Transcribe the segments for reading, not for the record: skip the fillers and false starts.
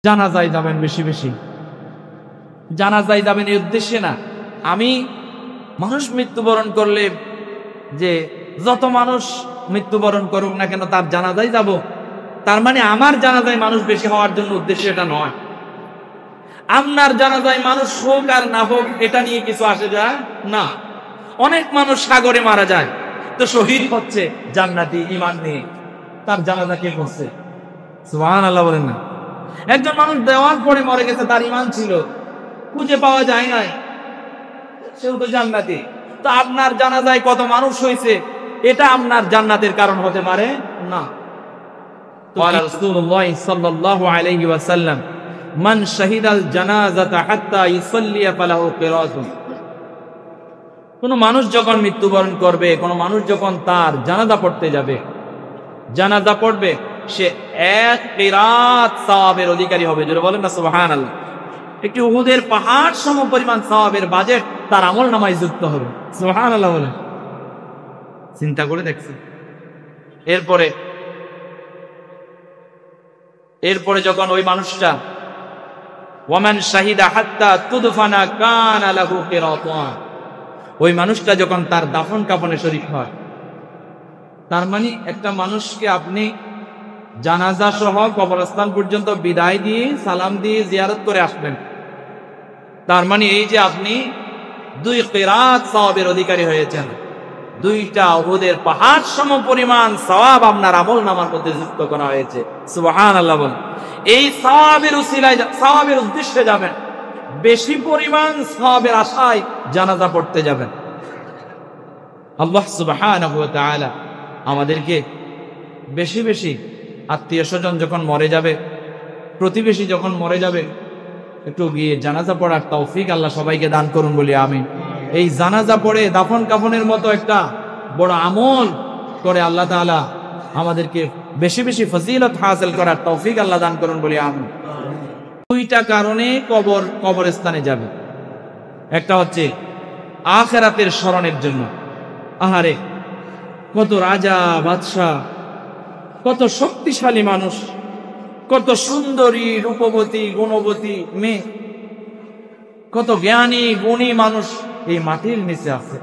জানাজায় যাবেন বেশি বেশি, জানাজায় যাবেন এই উদ্দেশ্যে না। আমি মানুষ মৃত্যুবরণ করলে যে যত মানুষ মৃত্যুবরণ করুক না কেন তার জানাজায় যাব, তার মানে আমার জানাজায় মানুষ বেশি হওয়ার জন্য উদ্দেশ্য এটা নয়। আপনার জানাজায় মানুষ হোক আর না হোক এটা নিয়ে কিছু আসে যায় না। অনেক মানুষ সাগরে মারা যায়, তো শহীদ হচ্ছে জান্নাতি ঈমান নিয়ে, তার জানাজা কে করছে? সুবহানাল্লাহ বলেন না। একজন মানুষ দেওয়ার পরে মরে গেছে, তার ঈমান ছিল, খুঁজে পাওয়া যায় নাই, সেও তো জান্নাতি। তো আপনার জানাজায় কত মানুষ হয়েছে এটা আপনার জান্নাতের কারণ হতে পারে না। রাসূলুল্লাহ সাল্লাল্লাহু আলাইহি ওয়াসাল্লাম মান শাহিদাল জানাজাতা হাত্তা ইসাল্লি ফালাহু কিরাতুন। কোন মানুষ যখন মৃত্যুবরণ করবে, কোন মানুষ যখন তার জানাজা পড়তে যাবে, জানাজা পড়বে, সে এক কিরাত সওয়াবের অধিকারী হবে। জোরে বলেন না সুবহানাল্লাহ। একটি উহুদের পাহাড় সম পরিমাণ সওয়াবের বাজেট তার আমলনামায় যুক্ত হবে। সুবহানাল্লাহ বলেন। চিন্তা করে দেখছেন? এরপরে যখন ওই মানুষটা ওয়ামান শাহিদা হাত্তা তুদফানা কানা লাহু কিরাতান, ওই মানুষটা যখন তার দাফন কাফনে শরীক হয়, তার মানে একটা মানুষকে আপনি জানাজা সহ কবরস্থান পর্যন্ত বিদায় দিয়ে সালাম দিয়ে জিয়ারত করে আসবেন, তার মানে এই যে আপনি 2 কিরাত সওয়াবের অধিকারী হয়েছেন, 2টা উহুদের পাহাড় সম পরিমাণ সওয়াব আপনার আমলনামার মধ্যে যুক্ত করা হয়েছে। সুবহানাল্লাহ বলেন। এই সওয়াবের উসিলায়, সওয়াবের উদ্দেশ্যে যাবেন, বেশি পরিমাণ সওয়াবের আশায় জানাজা পড়তে যাবেন। আল্লাহ সুবহানাহু ওয়া তাআলা আমাদেরকে বেশি বেশি আত্মীয় স্বজন যখন মরে যাবে, প্রতিবেশী যখন মরে যাবে, একটু গিয়ে জানাজা পড়ার তৌফিক আল্লাহ সবাইকে দান করুন বলি আমিন। এই জানাজা পড়ে দাফন কাফনের মতো একটা বড় আমল করে আল্লাহ তাআলা আমাদেরকে বেশি বেশি ফজিলত হাসিল করার তৌফিক আল্লাহ দান করুন বলি আমিন। 2টা কারণে কবরস্থানে যাবে। একটা হচ্ছে আখিরাতের স্মরণের জন্য। আহারে, কত রাজা বাদশাহ, কত শক্তিশালী মানুষ, কত সুন্দরী রূপবতী গুণবতী মেয়ে, কত জ্ঞানী গুণী মানুষ এই মাটির নিচে আছে।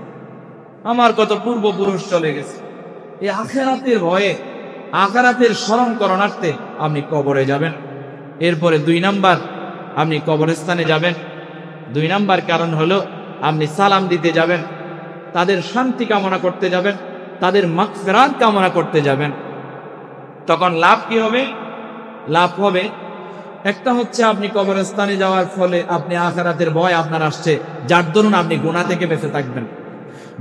আমার কত পূর্বপুরুষ চলে গেছে। এই আখিরাতের ভয়ে, আখিরাতের স্মরণ করণার্থে আপনি কবরে যাবেন। এরপরে 2 নাম্বার, আপনি কবরস্থানে যাবেন। 2 নাম্বার কারণ হলো আপনি সালাম দিতে যাবেন, তাদের শান্তি কামনা করতে যাবেন, তাদের মাগফিরাত কামনা করতে যাবেন। তখন লাভ কি হবে? লাভ হবে একটা হচ্ছে আপনি কবরস্থানে যাওয়ার ফলে আপনি আখিরাতের ভয় আপনার আসছে, যার দরুন আপনি গুনাহ থেকে বেঁচে থাকবেন।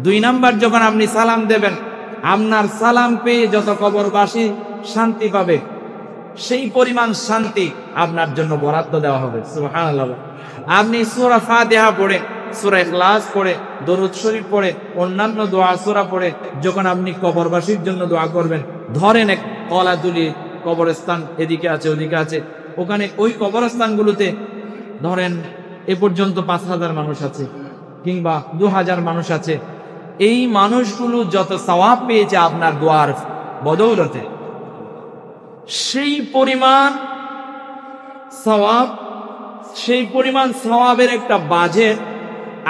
2 নাম্বার, যখন আপনি সালাম দেবেন, আপনার সালাম পেয়ে যত কবরবাসী শান্তি পাবে, সেই পরিমাণ শান্তি আপনার জন্য বরাদ্দ দেওয়া হবে। সুবহানাল্লাহ। আপনি সূরা ফাতিহা পড়ে, সূরা ইখলাস পড়ে, দরুদ শরীফ পড়ে, অন্যান্য দোয়া সূরা পড়ে যখন আপনি কবরবাসীর জন্য দোয়া করবেন, ধরেন এক কলাতুলি কবরস্থান এদিকে আছে ওদিকে আছে, ওখানে ওই কবরস্থানগুলোতে ধরেন এ পর্যন্ত 5000 মানুষ আছে কিংবা 2000 মানুষ আছে। এই মানুষগুলো যত সওয়াব পেয়েছে আপনার দোয়ার বদৌলতে, সেই পরিমাণ সওয়াবের একটা বাজেট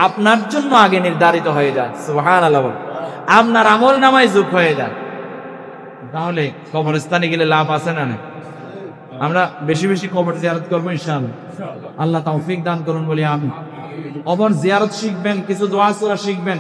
আপনার জন্য আগে নির্ধারিত হয়ে যায়। সুবহানাল্লাহ। আপনার আমলনামায় যোগ হয়ে যায়। তাহলে কবরস্থানে গেলে লাভ আছে না? আমরা বেশি বেশি কবর জিয়ারত করবো ইনশাআল্লাহ। আল্লাহ তৌফিক দান করুন বলি আমিন। কবর জিয়ারত শিখবেন, কিছু দোয়া সূরা শিখবেন।